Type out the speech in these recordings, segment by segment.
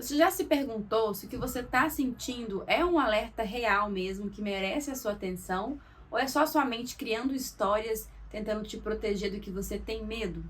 Você já se perguntou se o que você está sentindo é um alerta real mesmo, que merece a sua atenção, ou é só sua mente criando histórias tentando te proteger do que você tem medo?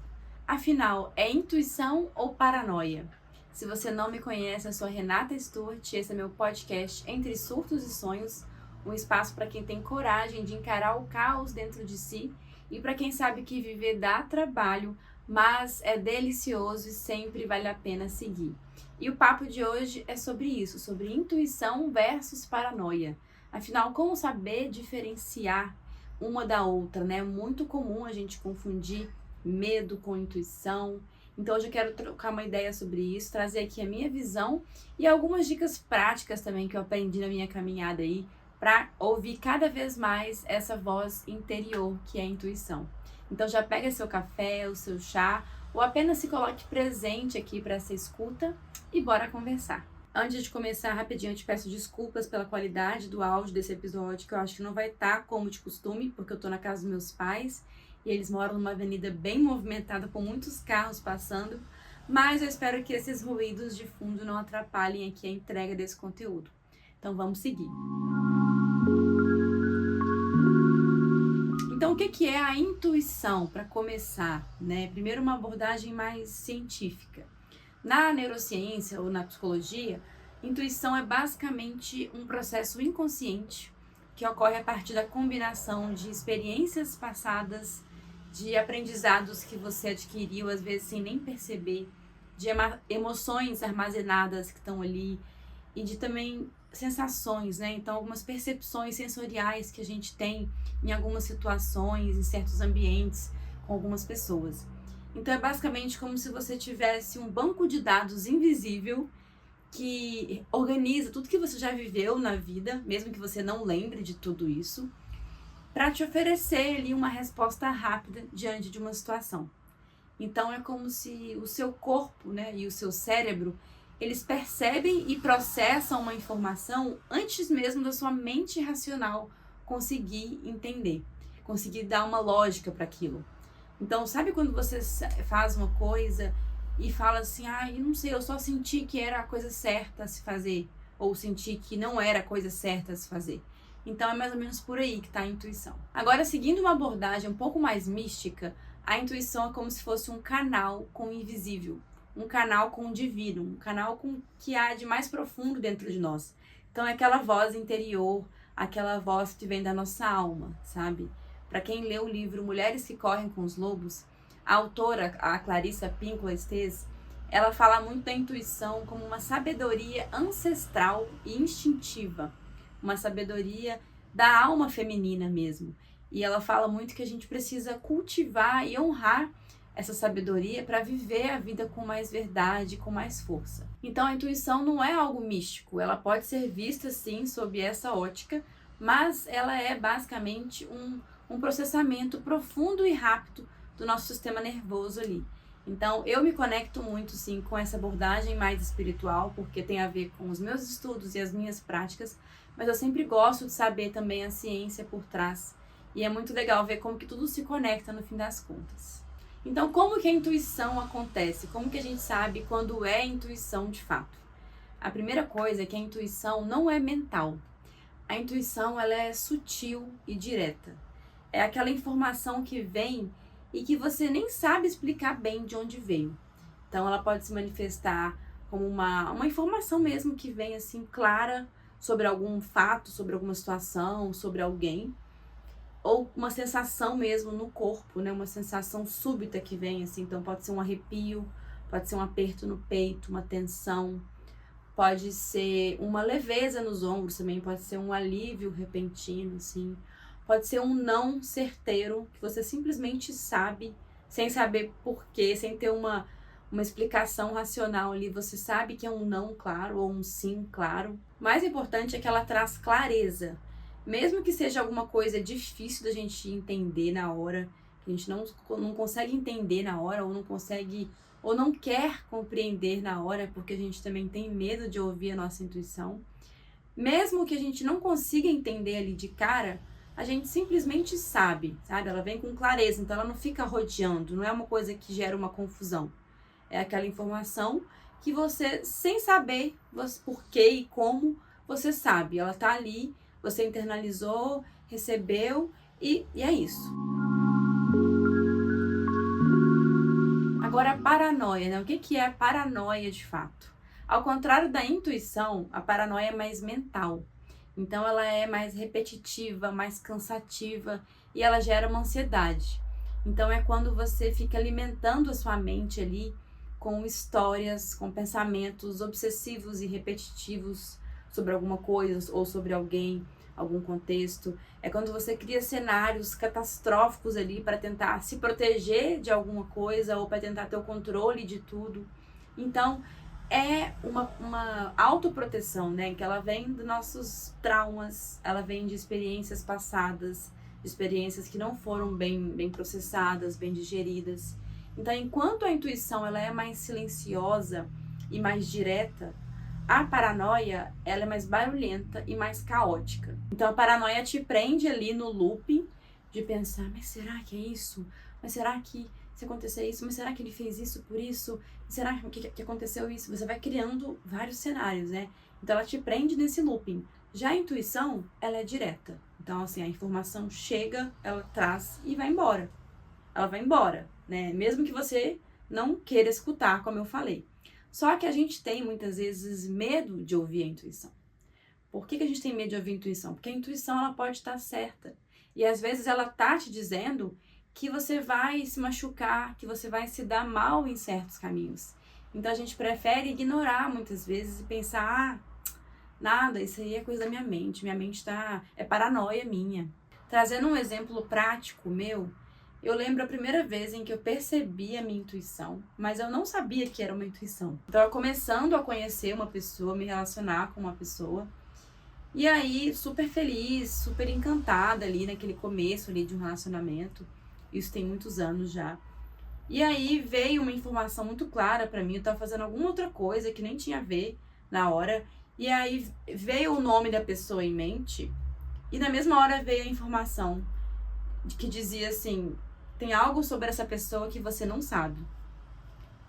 Afinal, é intuição ou paranoia? Se você não me conhece, eu sou a Renata Stewart, esse é meu podcast Entre Surtos e Sonhos, um espaço para quem tem coragem de encarar o caos dentro de si e para quem sabe que viver dá trabalho, mas é delicioso e sempre vale a pena seguir. E o papo de hoje é sobre isso, sobre intuição versus paranoia. Afinal, como saber diferenciar uma da outra, né? É muito comum a gente confundir medo com intuição. Então hoje eu quero trocar uma ideia sobre isso, trazer aqui a minha visão e algumas dicas práticas também que eu aprendi na minha caminhada aí, para ouvir cada vez mais essa voz interior que é a intuição. Então já pega seu café, o seu chá, ou apenas se coloque presente aqui para essa escuta e bora conversar. Antes de começar, rapidinho, eu te peço desculpas pela qualidade do áudio desse episódio, que eu acho que não vai estar como de costume, porque eu tô na casa dos meus pais e eles moram numa avenida bem movimentada com muitos carros passando, mas eu espero que esses ruídos de fundo não atrapalhem aqui a entrega desse conteúdo. Então vamos seguir. Então, o que é a intuição, para começar, né? Primeiro, uma abordagem mais científica. Na neurociência ou na psicologia, intuição é basicamente um processo inconsciente que ocorre a partir da combinação de experiências passadas, de aprendizados que você adquiriu, às vezes sem nem perceber, de emoções armazenadas que estão ali e de também sensações, né? Então, algumas percepções sensoriais que a gente tem em algumas situações, em certos ambientes, com algumas pessoas. Então, é basicamente como se você tivesse um banco de dados invisível que organiza tudo que você já viveu na vida, mesmo que você não lembre de tudo isso, para te oferecer ali uma resposta rápida diante de uma situação. Então, é como se o seu corpo, né, e o seu cérebro, eles percebem e processam uma informação antes mesmo da sua mente racional conseguir entender, conseguir dar uma lógica para aquilo. Então, sabe quando você faz uma coisa e fala assim, eu não sei, eu só senti que era a coisa certa a se fazer, ou senti que não era a coisa certa a se fazer. Então, é mais ou menos por aí que está a intuição. Agora, seguindo uma abordagem um pouco mais mística, a intuição é como se fosse um canal com o invisível, um canal com o divino, um canal com o que há de mais profundo dentro de nós. Então, é aquela voz interior, aquela voz que vem da nossa alma, sabe? Para quem lê o livro Mulheres que Correm com os Lobos, a autora, a Clarissa Pinkola Estes, ela fala muito da intuição como uma sabedoria ancestral e instintiva, uma sabedoria da alma feminina mesmo. E ela fala muito que a gente precisa cultivar e honrar essa sabedoria para viver a vida com mais verdade, com mais força. Então a intuição não é algo místico, ela pode ser vista sim sob essa ótica, mas ela é basicamente um processamento profundo e rápido do nosso sistema nervoso ali. Então eu me conecto muito sim com essa abordagem mais espiritual, porque tem a ver com os meus estudos e as minhas práticas, mas eu sempre gosto de saber também a ciência por trás. E é muito legal ver como que tudo se conecta no fim das contas. Então, como que a intuição acontece? Como que a gente sabe quando é intuição de fato? A primeira coisa é que a intuição não é mental. A intuição, ela é sutil e direta. É aquela informação que vem e que você nem sabe explicar bem de onde veio. Então, ela pode se manifestar como uma informação mesmo que vem assim clara sobre algum fato, sobre alguma situação, sobre alguém. Ou uma sensação mesmo no corpo, né? Uma sensação súbita que vem, assim. Então, pode ser um arrepio, pode ser um aperto no peito, uma tensão. Pode ser uma leveza nos ombros também, pode ser um alívio repentino, assim. Pode ser um não certeiro, que você simplesmente sabe, sem saber porquê, sem ter uma explicação racional ali. Você sabe que é um não claro ou um sim claro. O mais importante é que ela traz clareza. Mesmo que seja alguma coisa difícil da gente entender na hora, que a gente não consegue entender na hora, ou não consegue, ou não quer compreender na hora, porque a gente também tem medo de ouvir a nossa intuição. Mesmo que a gente não consiga entender ali de cara, a gente simplesmente sabe? Ela vem com clareza, então ela não fica rodeando, não é uma coisa que gera uma confusão. É aquela informação que você, sem saber por que e como, você sabe. Ela tá ali, você internalizou, recebeu e é isso. Agora, a paranoia, né? O que é a paranoia de fato? Ao contrário da intuição, a paranoia é mais mental. Então, ela é mais repetitiva, mais cansativa e ela gera uma ansiedade. Então, é quando você fica alimentando a sua mente ali com histórias, com pensamentos obsessivos e repetitivos sobre alguma coisa ou sobre alguém, algum contexto. É quando você cria cenários catastróficos ali para tentar se proteger de alguma coisa ou para tentar ter o controle de tudo. Então, é uma autoproteção, né? Que ela vem dos nossos traumas, ela vem de experiências passadas, de experiências que não foram bem processadas, bem digeridas. Então, enquanto a intuição ela é mais silenciosa e mais direta, a paranoia ela é mais barulhenta e mais caótica. Então, a paranoia te prende ali no looping de pensar, mas será que é isso? Mas será que se acontecer isso? Mas será que ele fez isso por isso? Será que aconteceu isso? Você vai criando vários cenários, né? Então, ela te prende nesse looping. Já a intuição, ela é direta. Então, assim, a informação chega, ela traz e vai embora. Ela vai embora, né? Mesmo que você não queira escutar, como eu falei. Só que a gente tem, muitas vezes, medo de ouvir a intuição. Por que a gente tem medo de ouvir a intuição? Porque a intuição, ela pode estar certa. E, às vezes, ela tá te dizendo que você vai se machucar, que você vai se dar mal em certos caminhos. Então, a gente prefere ignorar, muitas vezes, e pensar, nada, isso aí é coisa da minha mente é paranoia minha. Trazendo um exemplo prático meu, eu lembro a primeira vez em que eu percebi a minha intuição, mas eu não sabia que era uma intuição. Então, eu começando a conhecer uma pessoa, me relacionar com uma pessoa, e aí, super feliz, super encantada ali naquele começo ali de um relacionamento. Isso tem muitos anos já. E aí veio uma informação muito clara pra mim, eu tava fazendo alguma outra coisa que nem tinha a ver na hora, e aí veio o nome da pessoa em mente, e na mesma hora veio a informação de que dizia assim, tem algo sobre essa pessoa que você não sabe.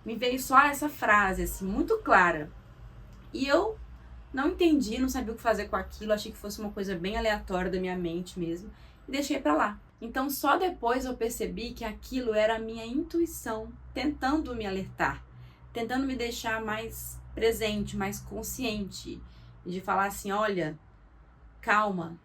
Me veio só essa frase, assim, muito clara. E eu não entendi, não sabia o que fazer com aquilo, achei que fosse uma coisa bem aleatória da minha mente mesmo, e deixei pra lá. Então, só depois eu percebi que aquilo era a minha intuição tentando me alertar, tentando me deixar mais presente, mais consciente, de falar assim, olha, calma,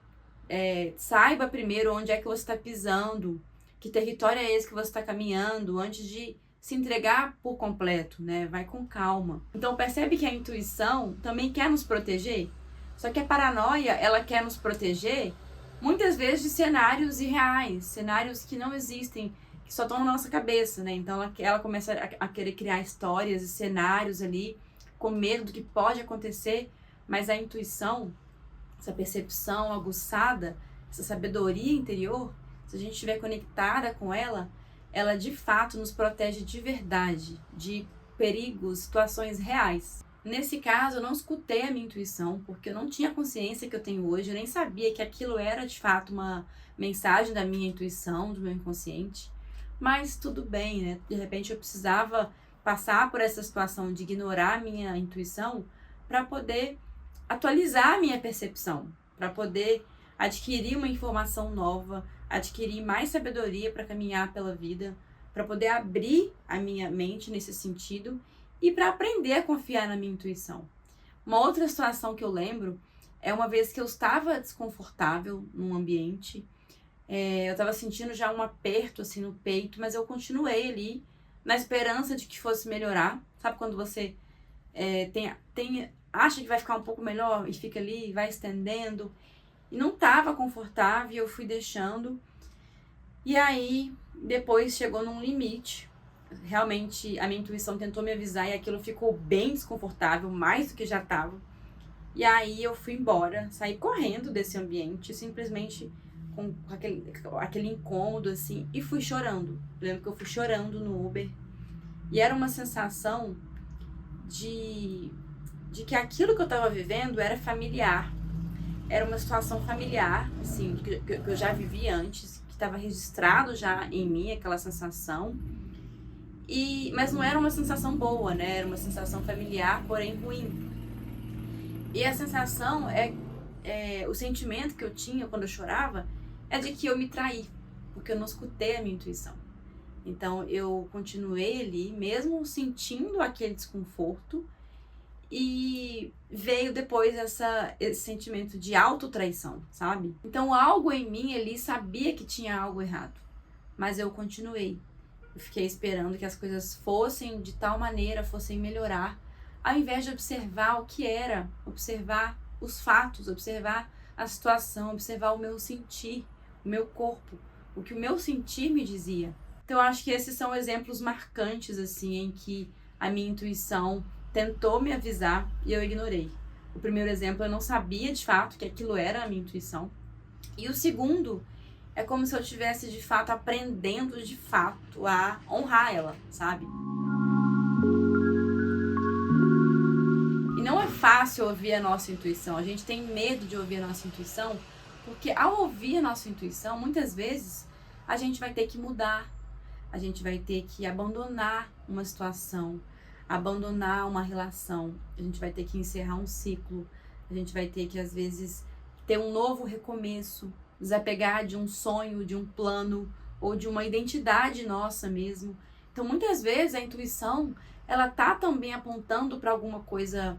saiba primeiro onde é que você está pisando, que território é esse que você está caminhando, antes de se entregar por completo, né? Vai com calma. Então percebe que a intuição também quer nos proteger, só que a paranoia, ela quer nos proteger muitas vezes de cenários irreais, cenários que não existem, que só estão na nossa cabeça, né? Então ela começa a querer criar histórias e cenários ali, com medo do que pode acontecer, mas a intuição, essa percepção aguçada, essa sabedoria interior, se a gente estiver conectada com ela, ela de fato nos protege de verdade, de perigos, situações reais. Nesse caso, eu não escutei a minha intuição, porque eu não tinha a consciência que eu tenho hoje, eu nem sabia que aquilo era de fato uma mensagem da minha intuição, do meu inconsciente. Mas tudo bem, né? De repente eu precisava passar por essa situação de ignorar a minha intuição para poder atualizar a minha percepção, para poder adquirir uma informação nova, adquirir mais sabedoria para caminhar pela vida, para poder abrir a minha mente nesse sentido e para aprender a confiar na minha intuição. Uma outra situação que eu lembro é uma vez que eu estava desconfortável num ambiente, eu estava sentindo já um aperto assim no peito, mas eu continuei ali na esperança de que fosse melhorar. Sabe quando você acha que vai ficar um pouco melhor e fica ali, vai estendendo, e não estava confortável, eu fui deixando, e aí depois chegou num limite, realmente a minha intuição tentou me avisar e aquilo ficou bem desconfortável, mais do que já estava, e aí eu fui embora, saí correndo desse ambiente, simplesmente com aquele incômodo assim, e fui chorando. Lembro que eu fui chorando no Uber, e era uma sensação de que aquilo que eu estava vivendo era familiar. Era uma situação familiar, assim, que eu já vivi antes, que estava registrado já em mim, aquela sensação. Mas não era uma sensação boa, né? Era uma sensação familiar, porém ruim. E a sensação o sentimento que eu tinha quando eu chorava é de que eu me traí, porque eu não escutei a minha intuição. Então eu continuei ali, mesmo sentindo aquele desconforto, e veio depois esse sentimento de autotraição, sabe? Então algo em mim ali sabia que tinha algo errado, mas eu continuei. Eu fiquei esperando que as coisas fossem de tal maneira, fossem melhorar, ao invés de observar o que era, observar os fatos, observar a situação, observar o meu sentir, o meu corpo, o que o meu sentir me dizia. Então eu acho que esses são exemplos marcantes assim em que a minha intuição tentou me avisar e eu ignorei. O primeiro exemplo, eu não sabia de fato que aquilo era a minha intuição. E o segundo é como se eu estivesse de fato aprendendo de fato a honrar ela, sabe? E não é fácil ouvir a nossa intuição. A gente tem medo de ouvir a nossa intuição, porque ao ouvir a nossa intuição, muitas vezes a gente vai ter que mudar, a gente vai ter que abandonar uma situação, abandonar uma relação, a gente vai ter que encerrar um ciclo, a gente vai ter que às vezes ter um novo recomeço, desapegar de um sonho, de um plano ou de uma identidade nossa mesmo. Então muitas vezes a intuição ela tá também apontando para alguma coisa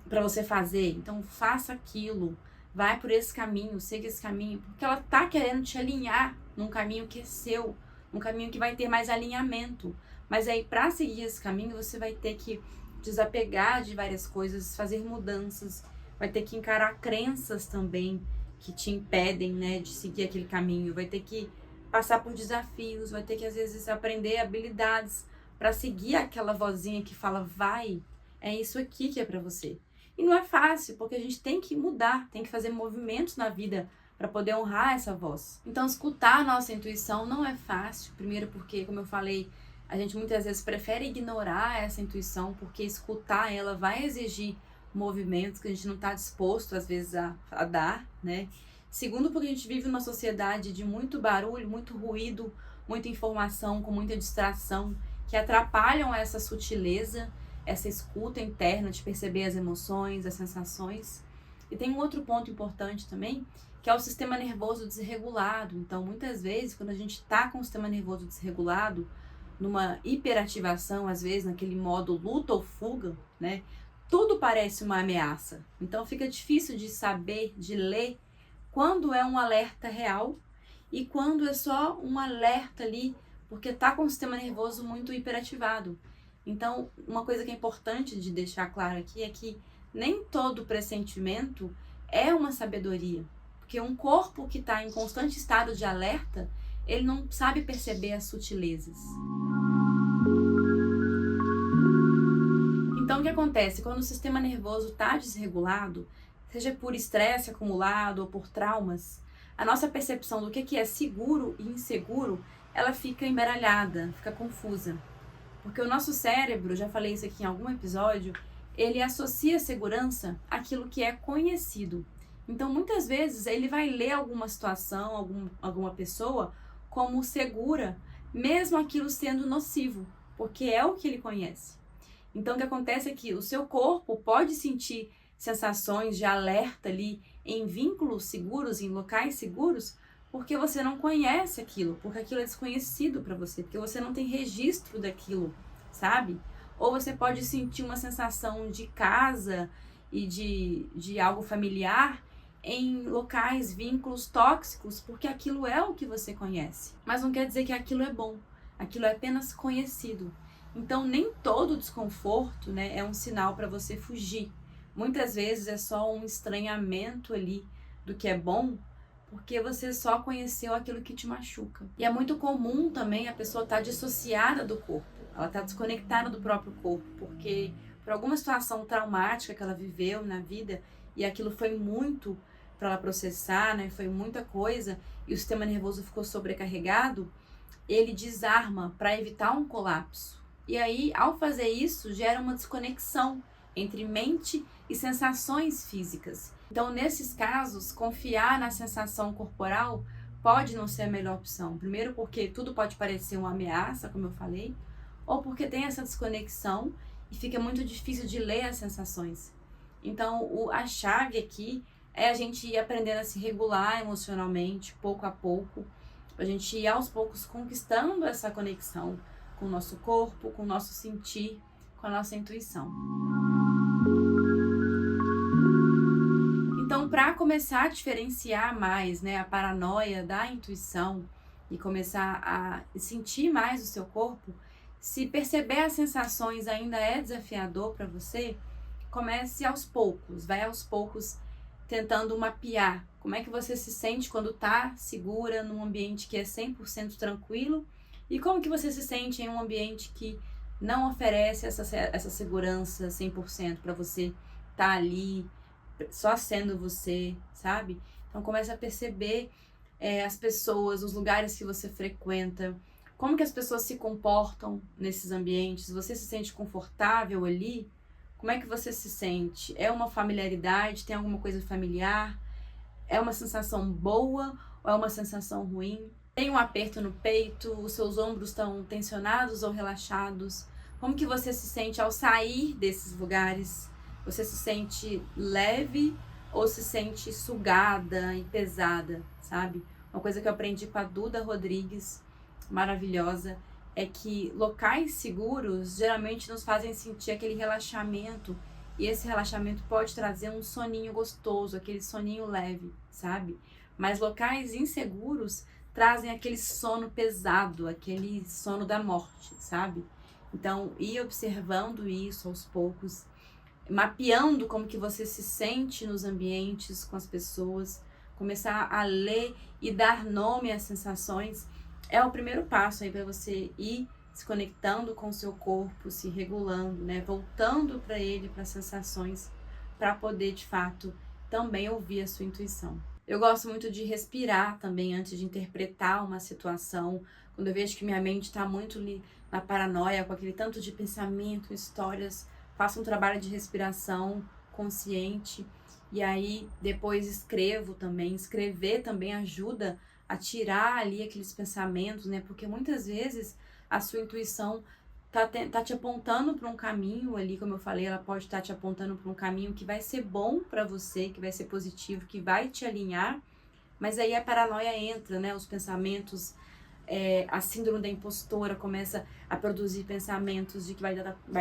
para você fazer. Então faça aquilo, vai por esse caminho, siga esse caminho, porque ela tá querendo te alinhar num caminho que é seu, um caminho que vai ter mais alinhamento. Mas aí para seguir esse caminho você vai ter que desapegar de várias coisas, fazer mudanças, vai ter que encarar crenças também que te impedem, né, de seguir aquele caminho, vai ter que passar por desafios, vai ter que às vezes aprender habilidades para seguir aquela vozinha que fala, vai, é isso aqui que é para você. E não é fácil, porque a gente tem que mudar, tem que fazer movimentos na vida para poder honrar essa voz. Então, escutar a nossa intuição não é fácil, primeiro porque, como eu falei, a gente muitas vezes prefere ignorar essa intuição, porque escutar ela vai exigir movimentos que a gente não está disposto, às vezes, a dar, né? Segundo, porque a gente vive numa sociedade de muito barulho, muito ruído, muita informação, com muita distração, que atrapalham essa sutileza, essa escuta interna de perceber as emoções, as sensações. E tem um outro ponto importante também, que é o sistema nervoso desregulado. Então, muitas vezes, quando a gente está com o sistema nervoso desregulado, numa hiperativação, às vezes, naquele modo luta ou fuga, né? Tudo parece uma ameaça. Então, fica difícil de saber, de ler, quando é um alerta real e quando é só um alerta ali, porque está com o sistema nervoso muito hiperativado. Então, uma coisa que é importante de deixar claro aqui é que nem todo pressentimento é uma sabedoria. Porque um corpo que está em constante estado de alerta, ele não sabe perceber as sutilezas. Então, o que acontece? Quando o sistema nervoso está desregulado, seja por estresse acumulado ou por traumas, a nossa percepção do que é seguro e inseguro, ela fica embaralhada, fica confusa. Porque o nosso cérebro, já falei isso aqui em algum episódio, ele associa a segurança àquilo que é conhecido. Então, muitas vezes, ele vai ler alguma situação, alguma pessoa como segura, mesmo aquilo sendo nocivo, porque é o que ele conhece. Então, o que acontece é que o seu corpo pode sentir sensações de alerta ali em vínculos seguros, em locais seguros, porque você não conhece aquilo, porque aquilo é desconhecido para você, porque você não tem registro daquilo, sabe? Ou você pode sentir uma sensação de casa e de algo familiar em locais, vínculos tóxicos, porque aquilo é o que você conhece. Mas não quer dizer que aquilo é bom, aquilo é apenas conhecido. Então, nem todo desconforto, né, é um sinal para você fugir. Muitas vezes é só um estranhamento ali do que é bom, porque você só conheceu aquilo que te machuca. E é muito comum também a pessoa estar dissociada do corpo, ela está desconectada do próprio corpo, porque por alguma situação traumática que ela viveu na vida, e aquilo foi muito para ela processar, né, foi muita coisa, e o sistema nervoso ficou sobrecarregado, ele desarma para evitar um colapso. E aí, ao fazer isso, gera uma desconexão entre mente e sensações físicas. Então, nesses casos, confiar na sensação corporal pode não ser a melhor opção. Primeiro porque tudo pode parecer uma ameaça, como eu falei, ou porque tem essa desconexão e fica muito difícil de ler as sensações. Então, a chave aqui é a gente ir aprendendo a se regular emocionalmente, pouco a pouco, a gente ir aos poucos conquistando essa conexão com o nosso corpo, com o nosso sentir, com a nossa intuição. Então, para começar a diferenciar mais, né, a paranoia da intuição e começar a sentir mais o seu corpo, se perceber as sensações ainda é desafiador para você, comece aos poucos, vai aos poucos tentando mapear como é que você se sente quando está segura num ambiente que é 100% tranquilo e como que você se sente em um ambiente que não oferece essa segurança 100% para você estar ali só sendo você, sabe? Então começa a perceber as pessoas, os lugares que você frequenta, como que as pessoas se comportam nesses ambientes, você se sente confortável ali? Como é que você se sente? É uma familiaridade? Tem alguma coisa familiar? É uma sensação boa ou é uma sensação ruim? Tem um aperto no peito? Os seus ombros estão tensionados ou relaxados? Como que você se sente ao sair desses lugares? Você se sente leve ou se sente sugada e pesada, sabe? Uma coisa que eu aprendi com a Duda Rodrigues, maravilhosa, é que locais seguros geralmente nos fazem sentir aquele relaxamento, e esse relaxamento pode trazer um soninho gostoso, aquele soninho leve, sabe? Mas locais inseguros trazem aquele sono pesado, aquele sono da morte, sabe? Então, ir observando isso aos poucos, mapeando como que você se sente nos ambientes, com as pessoas, começar a ler e dar nome às sensações, é o primeiro passo aí para você ir se conectando com o seu corpo, se regulando, né? Voltando para ele, para as sensações, para poder de fato também ouvir a sua intuição. Eu gosto muito de respirar também antes de interpretar uma situação. Quando eu vejo que minha mente está muito ali na paranoia, com aquele tanto de pensamento, histórias, faço um trabalho de respiração consciente e aí depois escrevo também. Escrever também ajuda a tirar ali aqueles pensamentos, né? Porque muitas vezes a sua intuição tá te apontando para um caminho ali, como eu falei, ela pode estar te apontando para um caminho que vai ser bom para você, que vai ser positivo, que vai te alinhar, mas aí a paranoia entra, né? Os pensamentos, a síndrome da impostora começa a produzir pensamentos de que vai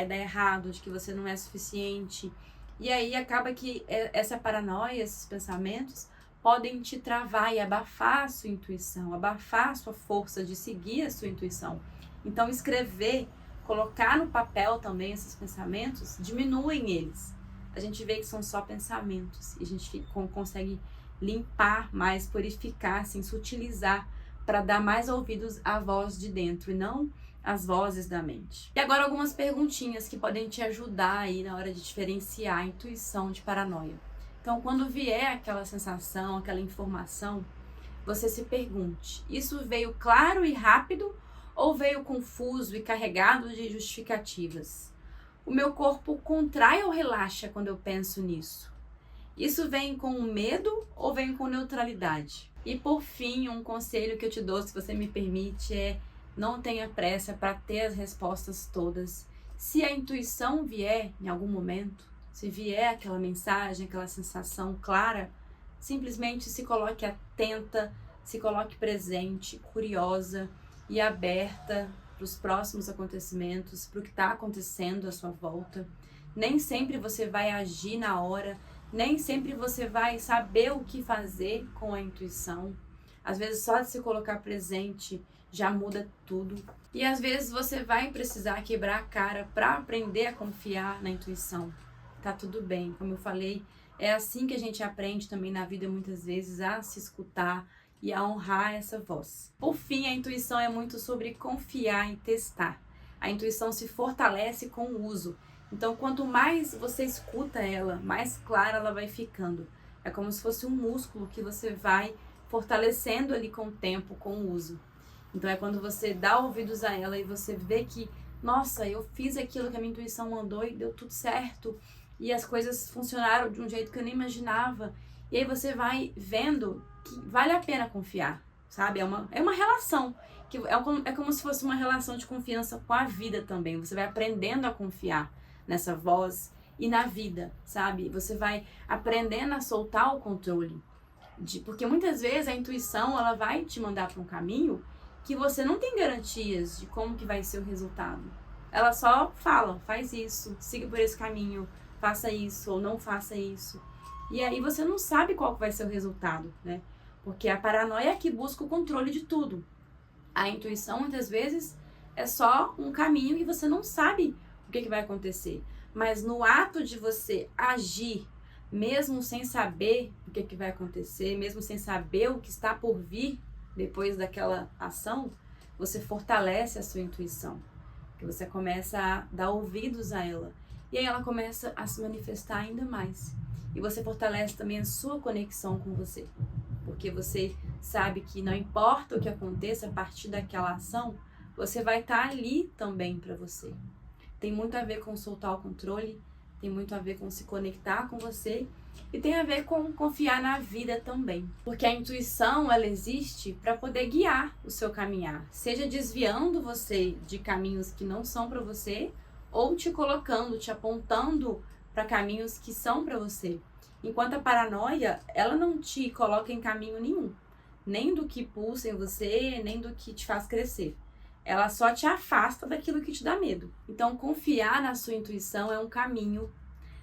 dar errado, de que você não é suficiente, e aí acaba que essa paranoia, esses pensamentos podem te travar e abafar a sua intuição, abafar a sua força de seguir a sua intuição. Então escrever, colocar no papel também esses pensamentos, diminuem eles. A gente vê que são só pensamentos e a gente consegue limpar mais, purificar, assim, sutilizar para dar mais ouvidos à voz de dentro e não às vozes da mente. E agora algumas perguntinhas que podem te ajudar aí na hora de diferenciar a intuição de paranoia. Então, quando vier aquela sensação, aquela informação, você se pergunte: isso veio claro e rápido ou veio confuso e carregado de justificativas? O meu corpo contrai ou relaxa quando eu penso nisso? Isso vem com medo ou vem com neutralidade? E por fim, um conselho que eu te dou, se você me permite, é: não tenha pressa para ter as respostas todas. Se a intuição vier em algum momento, se vier aquela mensagem, aquela sensação clara, simplesmente se coloque atenta, se coloque presente, curiosa e aberta para os próximos acontecimentos, para o que está acontecendo à sua volta. Nem sempre você vai agir na hora, nem sempre você vai saber o que fazer com a intuição. Às vezes só de se colocar presente já muda tudo. E às vezes você vai precisar quebrar a cara para aprender a confiar na intuição. Tá tudo bem, como eu falei, é assim que a gente aprende também na vida muitas vezes a se escutar e a honrar essa voz. Por fim, a intuição é muito sobre confiar e testar. A intuição se fortalece com o uso. Então, quanto mais você escuta ela, mais clara ela vai ficando. É como se fosse um músculo que você vai fortalecendo ali com o tempo, com o uso. Então, é quando você dá ouvidos a ela e você vê que, nossa, eu fiz aquilo que a minha intuição mandou e deu tudo certo. E as coisas funcionaram de um jeito que eu nem imaginava. E aí você vai vendo que vale a pena confiar. sabe? É uma relação, que é como se fosse uma relação de confiança com a vida também. Você vai aprendendo a confiar nessa voz e na vida, sabe? Você vai aprendendo a soltar o controle. Porque muitas vezes a intuição, ela vai te mandar para um caminho que você não tem garantias de como que vai ser o resultado. Ela só fala, faz isso, siga por esse caminho, faça isso ou não faça isso. E aí você não sabe qual que vai ser o resultado, né? Porque a paranoia é que busca o controle de tudo. A intuição, muitas vezes, é só um caminho e você não sabe o que vai acontecer. Mas no ato de você agir, mesmo sem saber o que vai acontecer, mesmo sem saber o que está por vir depois daquela ação, você fortalece a sua intuição. Que você começa a dar ouvidos a ela. E aí ela começa a se manifestar ainda mais. E você fortalece também a sua conexão com você. Porque você sabe que não importa o que aconteça a partir daquela ação, você vai estar ali também para você. Tem muito a ver com soltar o controle, tem muito a ver com se conectar com você e tem a ver com confiar na vida também. Porque a intuição, ela existe para poder guiar o seu caminhar, seja desviando você de caminhos que não são para você ou te colocando, te apontando para caminhos que são para você. Enquanto a paranoia, ela não te coloca em caminho nenhum, nem do que pulsa em você, nem do que te faz crescer. Ela só te afasta daquilo que te dá medo. Então, confiar na sua intuição é um caminho,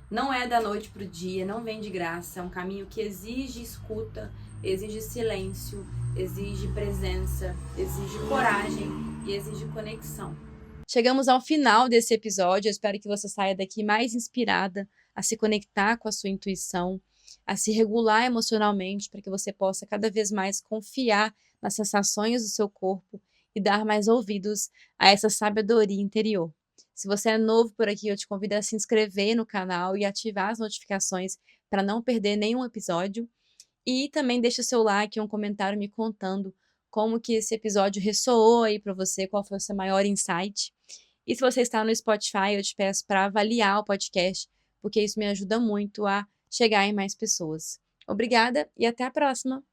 não é da noite pro dia, não vem de graça, é um caminho que exige escuta, exige silêncio, exige presença, exige coragem e exige conexão. Chegamos ao final desse episódio, eu espero que você saia daqui mais inspirada a se conectar com a sua intuição, a se regular emocionalmente para que você possa cada vez mais confiar nas sensações do seu corpo e dar mais ouvidos a essa sabedoria interior. Se você é novo por aqui, eu te convido a se inscrever no canal e ativar as notificações para não perder nenhum episódio. E também deixa o seu like e um comentário me contando como que esse episódio ressoou aí para você, qual foi o seu maior insight. E se você está no Spotify, eu te peço para avaliar o podcast, porque isso me ajuda muito a chegar em mais pessoas. Obrigada e até a próxima!